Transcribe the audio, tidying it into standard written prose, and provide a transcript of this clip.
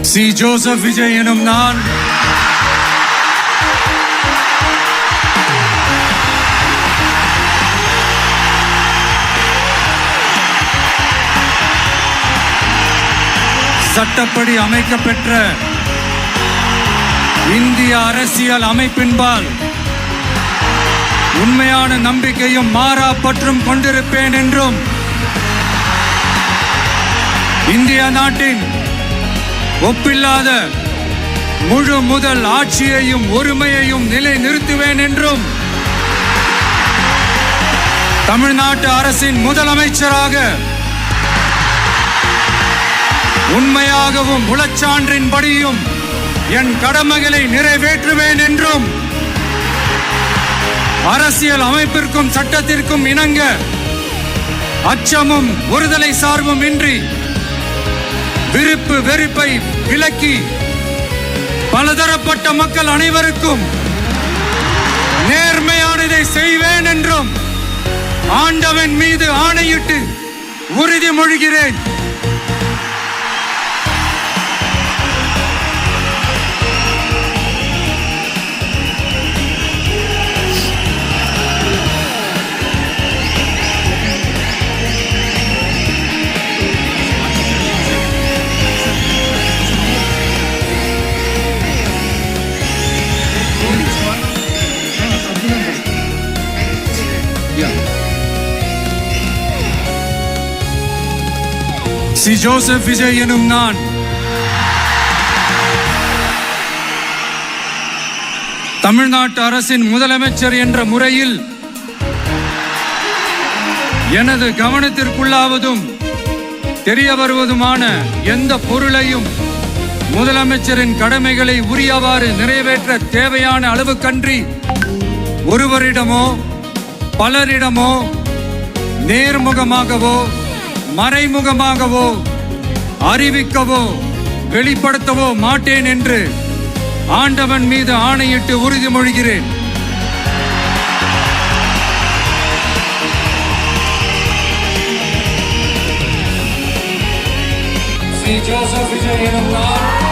C. Joseph Vijay எனும் நான் சட்டப்படி அமைக்கப்பெற்ற இந்திய அரசியல் அமைப்பின்பால் உண்மையான நம்பிக்கையும் மாறா பற்றும் கொண்டிருப்பேன் என்றும் இந்திய நாட்டின் ஒப்பில்லாத முழு முதல் ஆட்சியையும் ஒருமையையும் நிலை நிறுத்துவேன் என்றும் தமிழ்நாட்டு அரசின் முதலமைச்சராக உண்மையாகவும் உளச்சான்றின்படியும் என் கடமைகளை நிறைவேற்றுவேன் என்றும் அரசியல் அமைப்பிற்கும் சட்டத்திற்கும் இணங்க அச்சமும் ஒருதலை சார்பும் இன்றி விருப்பு வெறுப்பை விலக்கி பலதரப்பட்ட மக்கள் அனைவருக்கும் நேர்மையானதை செய்வேன் என்றும் ஆண்டவன் மீது ஆணையிட்டு உறுதிமொழிகிறேன். சி. ஜோசப் விஜய் எனும் நான் தமிழ்நாட்டு அரசின் முதலமைச்சர் என்ற முறையில் எனது கவனத்திற்குள்ளாவதும் தெரிய வருவதுமான எந்த பொருளையும் முதலமைச்சரின் கடமைகளை உரியவாறு நிறைவேற்ற தேவையான அளவுக்கன்றி ஒருவரிடமோ பலரிடமோ நேர்முகமாகவோ மறைமுகமாகவோ அறிவிக்கவோ வெளிப்படுத்தவோ மாட்டேன் என்று ஆண்டவன் மீது ஆணையிட்டு உறுதிமொழிகிறேன். சி. ஜோசப் விஜய் எனும் நான்